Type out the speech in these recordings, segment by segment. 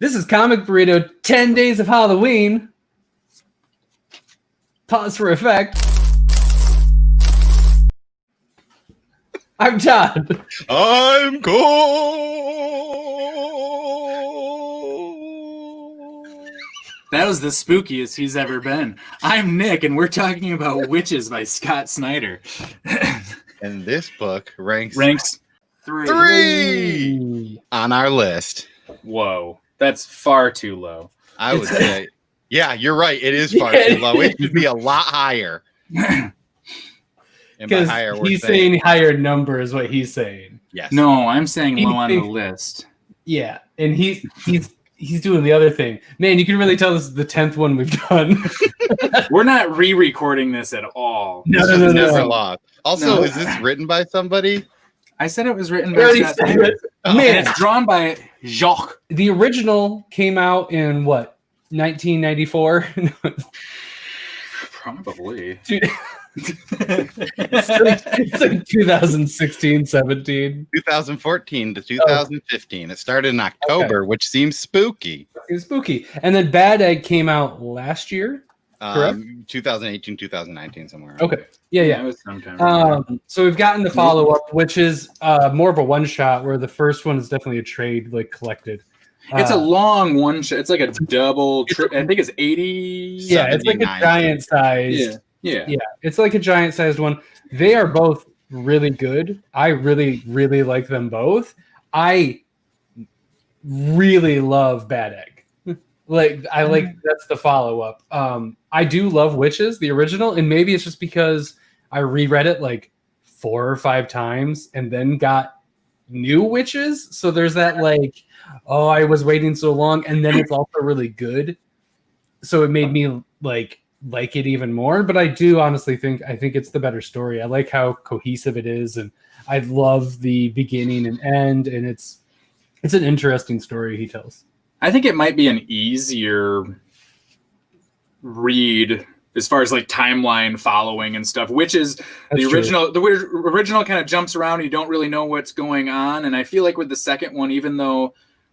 This is Comic Burrito 10 Days of Halloween. Pause for effect. I'm Todd. I'm Cole. That was the spookiest he's ever been. I'm Nick, and we're talking about Wytches by Scott Snyder. And this book ranks three on our list. Whoa, that's far too low. I would say, yeah, you're right. It is far too low. It should be a lot higher. Because he's saying higher number is what he's saying. Yes. No, I'm saying low on the list. Yeah, and he's doing the other thing. Man, you can really tell this is the 10th one we've done. We're not re-recording this at all. No. Also, is this written by somebody? I said it was written by Scott Snyder. Man, and it's drawn by Jacques. The original came out in what, 1994? Probably. It's like 2016, 17. 2014 to 2015. It started in October, which seems spooky. It was spooky. And then Bad Egg came out last year. Correct? 2018, 2019, somewhere. Okay. Yeah. It was sometime. So we've gotten the follow-up, which is more of a one-shot, where the first one is definitely a trade, like, collected. It's a long one shot. It's like a double trip. I think it's 80. Yeah, it's like a giant size. Yeah. It's like a giant sized one. They are both really good. I really, really like them both. I really love Bad Egg. That's the follow-up. I do love Wytches, the original, and maybe it's just because I reread it like 4 or 5 times and then got new Wytches. So there's that like, oh, I was waiting so long, and then it's also really good. So it made me like it even more. But I do honestly think it's the better story. I like how cohesive it is, and I love the beginning and end, and it's an interesting story he tells. I think it might be an easier read as far as like timeline following and stuff, which is the original. The original kind of jumps around. You don't really know what's going on. And I feel like with the second one,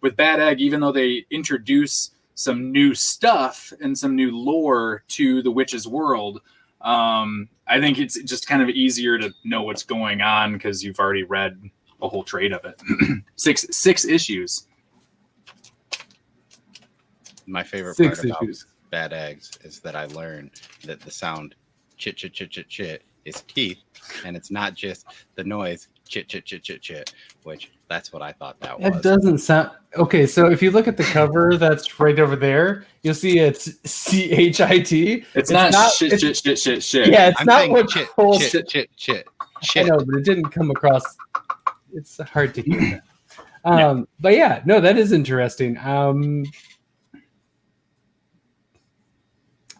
with Bad Egg, even though they introduce some new stuff and some new lore to the Wytches world, I think it's just kind of easier to know what's going on because you've already read a whole trade of it. six issues. My favorite part about Bad Eggs is that I learned that the sound chit chit chit chit chit is teeth, and it's not just the noise chit chit chit chit chit, which that's what I thought that was. It doesn't sound okay. So if you look at the cover that's right over there, you'll see it's CHIT. It's not shit. Yeah, it's not what chit. I know, but it didn't come across. It's hard to hear that. But yeah, no, that is interesting.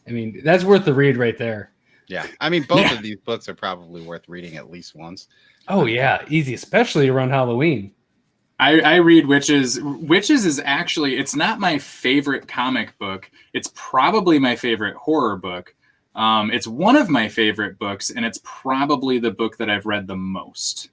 I mean, that's worth the read right there. Yeah. I mean, both of these books are probably worth reading at least once. Oh, yeah. Easy, especially around Halloween. I read Wytches. Wytches is actually, it's not my favorite comic book. It's probably my favorite horror book. It's one of my favorite books, and it's probably the book that I've read the most.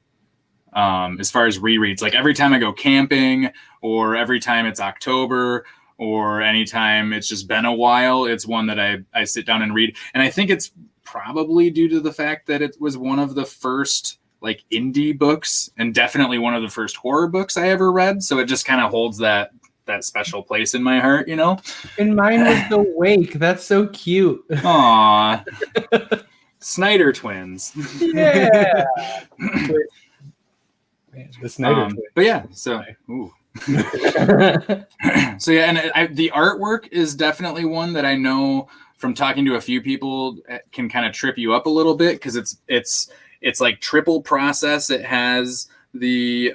As far as rereads, like every time I go camping or every time it's October or anytime it's just been a while, it's one that I sit down and read. And I think it's probably due to the fact that it was one of the first like indie books and definitely one of the first horror books I ever read. So it just kind of holds that special place in my heart, you know? And mine was The Wake. That's so cute. Aw. Snyder twins. Yeah. Man, the Snyder twins. But yeah, so ooh. So yeah, and the artwork is definitely one that I know from talking to a few people can kind of trip you up a little bit because it's like triple process. It has the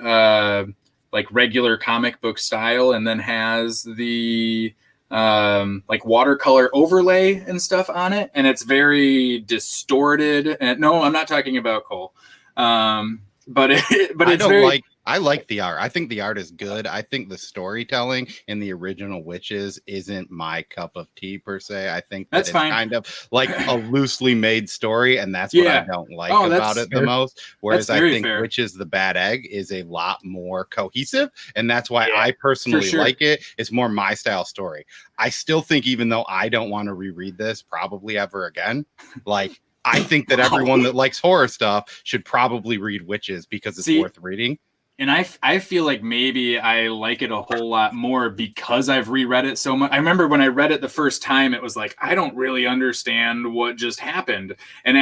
like regular comic book style, and then has the like watercolor overlay and stuff on it, and it's very distorted. And no, I'm not talking about Cole. But it's very I like the art. I think the art is good. I think the storytelling in the original Wytches isn't my cup of tea per se. I think that's it's fine. kind of like a loosely made story, and that's what I don't like about it the most. Whereas I think Wytches the Bad Egg is a lot more cohesive, and that's why I personally like it. It's more my style story. I still think, even though I don't want to reread this probably ever again, like I think that everyone that likes horror stuff should probably read Wytches because it's worth reading. And I feel like maybe I like it a whole lot more because I've reread it so much. I remember when I read it the first time, it was like, I don't really understand what just happened. And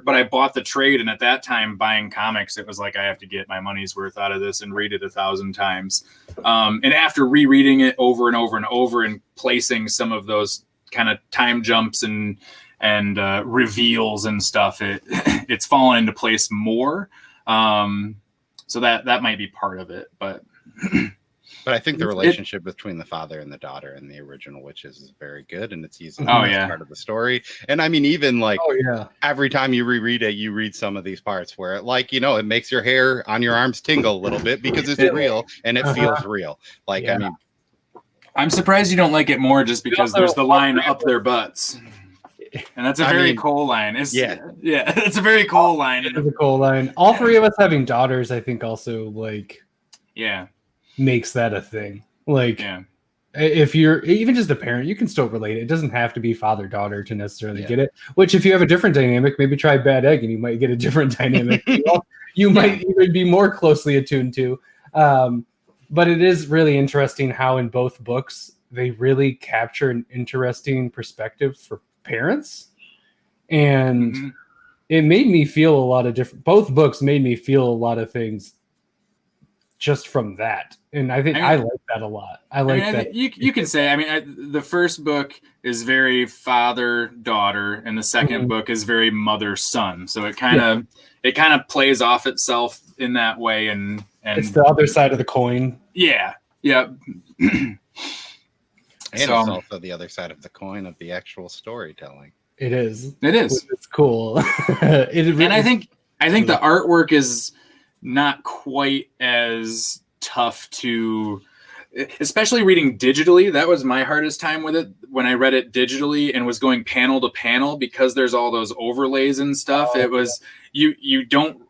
but I bought the trade. And at that time, buying comics, it was like, I have to get my money's worth out of this and read it 1,000 times. And after rereading it over and over and over and placing some of those kind of time jumps and reveals and stuff, it's fallen into place more. So that might be part of it, but I think the relationship between the father and the daughter in the original Wytches is very good, and it's easily part of the story. And I mean, even like every time you reread it, you read some of these parts where it, like, you know, it makes your hair on your arms tingle a little bit because it's real and it feels real. Like, I mean, I'm surprised you don't like it more just because there's the line up their butts. And that's a very cool line. It's a very cool line. It's a cool line. All three of us having daughters, I think, also like makes that a thing. Like, if you're even just a parent, you can still relate. It doesn't have to be father-daughter to necessarily get it. Which, if you have a different dynamic, maybe try Bad Egg, and you might get a different dynamic. You might even be more closely attuned to. But it is really interesting how in both books they really capture an interesting perspective for parents, and it made me feel a lot of different. Both books made me feel a lot of things just from that, and I think I like that a lot. I like that. You can say. I mean, the first book is very father-daughter, and the second book is very mother-son. So it kind of plays off itself in that way, and it's the other side of the coin. Yeah. And it's also the other side of the coin of the actual storytelling. It is. It's cool. And I think the artwork is not quite as tough to, especially reading digitally. That was my hardest time with it when I read it digitally and was going panel to panel, because there's all those overlays and stuff. It was you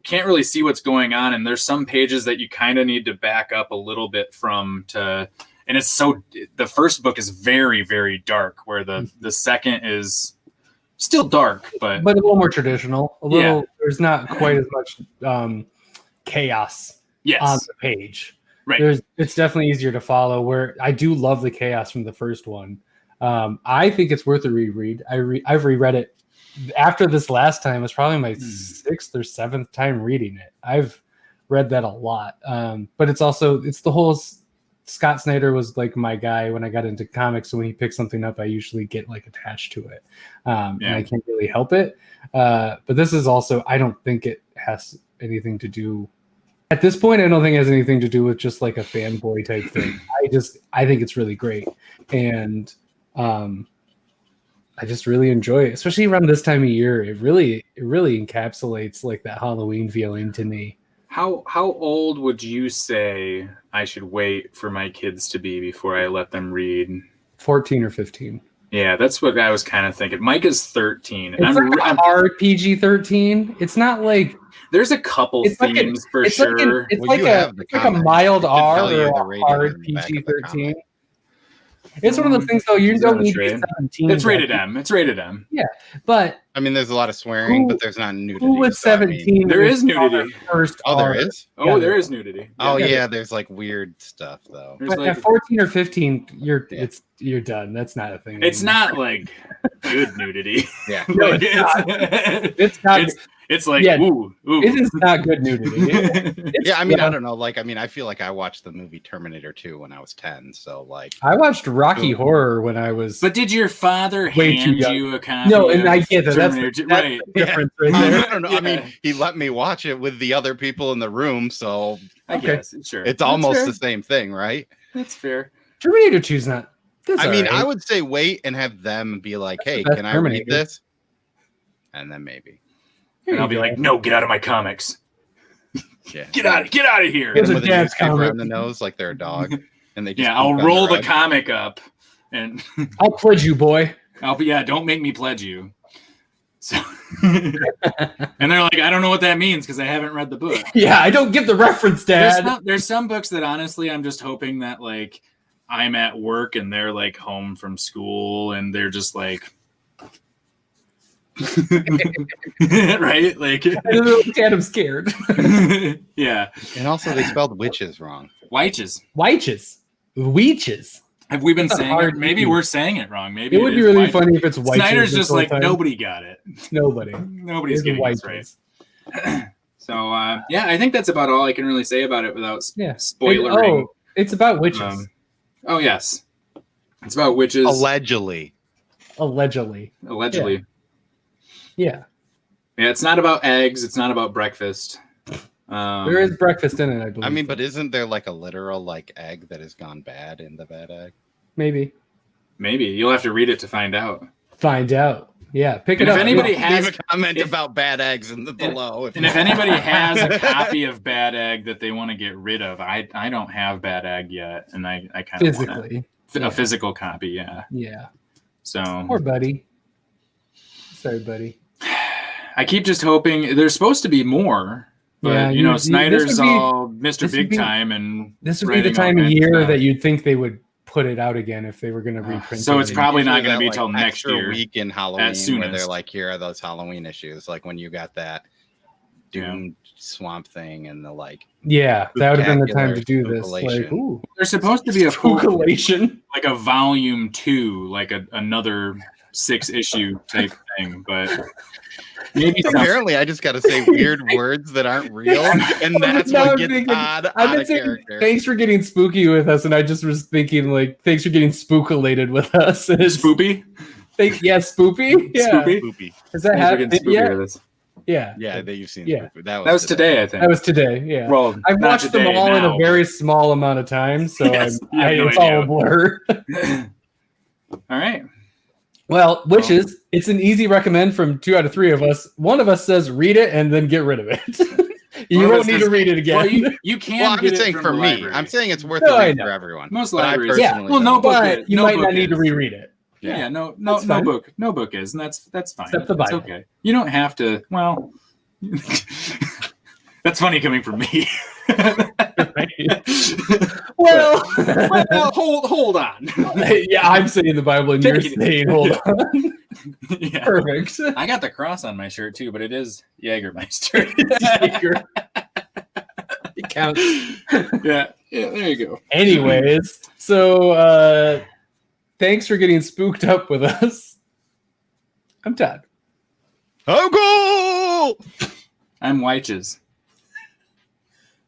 can't really see what's going on, and there's some pages that you kind of need to back up a little bit from to. And the first book is very, very dark, where the second is still dark, but a little more traditional. There's not quite as much chaos on the page. Right. It's definitely easier to follow, where I do love the chaos from the first one. I think it's worth a reread. I've reread it after this last time. It's probably my 6th or 7th time reading it. I've read that a lot. But it's the whole Scott Snyder was like my guy when I got into comics. So when he picks something up, I usually get like attached to it. And I can't really help it. But this is also, I don't think it has anything to do at this point. I don't think it has anything to do with just like a fanboy type thing. I think it's really great. And I just really enjoy it, especially around this time of year. It really encapsulates like that Halloween feeling to me. How old would you say I should wait for my kids to be before I let them read? 14 or 15. Yeah, that's what I was kind of thinking. Mike is 13. It's like a hard PG-13. It's not like there's a couple themes for sure. It's like a mild R or a hard PG-13. It's one of those things, though. You don't need to be 17. It's rated M. It's rated M. Yeah, but I mean, there's a lot of swearing, but there's not nudity. Who was 17? There is nudity. There is. There is nudity. There's like weird stuff though. But at 14 or 15, you're done. That's not a thing. It's not like good nudity. Yeah, no, it's not. It's like, ooh. It is not good nudity. I mean, I don't know. Like, I mean, I feel like I watched the movie Terminator 2 when I was 10. So, like, I watched Rocky Horror when I was. But did your father hand you a copy? No, and I get that. That's right. The difference right there. I don't know. I mean, he let me watch it with the other people in the room, so I guess sure. It's almost the same thing, right? That's fair. Terminator 2's not. I would say wait and have them be like, "Hey, can I read this?" And then maybe. And I'll be like, no, get out of my comics. Yeah. Get out of here. Here's a With a dad's newspaper comic. on the nose like they're a dog. And they just Yeah, I'll poop on roll the rug. comic up and I'll pledge you, boy. don't make me pledge you. So and they're like, I don't know what that means because I haven't read the book. Yeah, I don't get the reference, Dad. There's some books that honestly I'm just hoping that like I'm at work and they're like home from school and they're just like right? Like I'm scared. yeah. And also they spelled witches wrong. Wytches. Wytches. Have we been That's a saying hard it? Maybe name. we're saying it wrong. Maybe It would be is really Wytches. funny if it's Wytches. Snyder's this just whole like time. nobody got it. Nobody's getting this right. So yeah, I think that's about all I can really say about it without spoilering. It's about witches. Oh yes, it's about witches. Allegedly. Yeah. Yeah, it's not about eggs. It's not about breakfast. There is breakfast in it, I believe. I mean, but isn't there like a literal like egg that has gone bad in the bad egg? Maybe you'll have to read it to find out. Yeah, pick it If up. anybody Leave a comment about bad eggs in the below. And if anybody has a copy of Bad Egg that they want to get rid of, I don't have Bad Egg yet, and I kind of physically want a physical copy. Yeah. So poor buddy. Sorry, buddy. I keep just hoping there's supposed to be more. But Snyder's all Mr. Big Time, and this would be the time of year that you'd think they would put it out again if they were going to reprint. So it's probably not going to be like, till next year. Week in Halloween, soonest. where they're like, here are those Halloween issues, like when you got that Doom Swamp Thing and the like. Yeah, that would have been the time to do this. Like, ooh, there's supposed to be a spookylation, like a volume 2, like another 6-issue type thing, but. Maybe apparently I just got to say weird words that aren't real, and that's what gets odd. I've been saying thanks for getting spooky with us, and I just was thinking like thanks for getting spookulated with us. Spoopy? Spoopy? Yeah. Spoopy. Has that happened yet? Yeah, that you've seen. Yeah, that was today. I think that was today. Yeah. Well, I've watched them all in a very small amount of time, so it's all a blur. All right. Well, Wytches, it's an easy recommend from 2 out of 3 of us. One of us says read it and then get rid of it. You don't need to read it again. Well, you can. Well, I'm just saying for me. I'm saying it's worth it for everyone. Most libraries, well, no book. You might not need to reread it. Yeah, no book is, and that's fine. Except the Bible. It's okay. You don't have to. Well, that's funny coming from me. Well, hold on. Yeah, I'm saying the Bible and you're saying hold on. Yeah. Perfect. I got the cross on my shirt too, but it is Jägermeister. It counts. Yeah, there you go. Anyways, so thanks for getting spooked up with us. I'm Todd. I'm Wytches.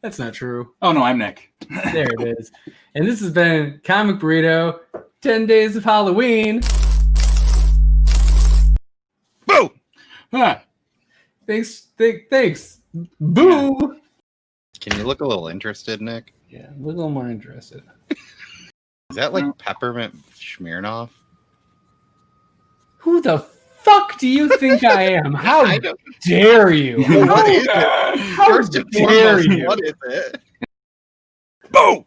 That's not true. Oh, no, I'm Nick. There it is. And this has been Comic Burrito, 10 Days of Halloween. Boo! Ah. Thanks. Boo! Can you look a little interested, Nick? Yeah, a little more interested. Is that like peppermint Smirnoff? Who the fuck do you think I am? How dare you? What is it? How dare you? What is it? Boom!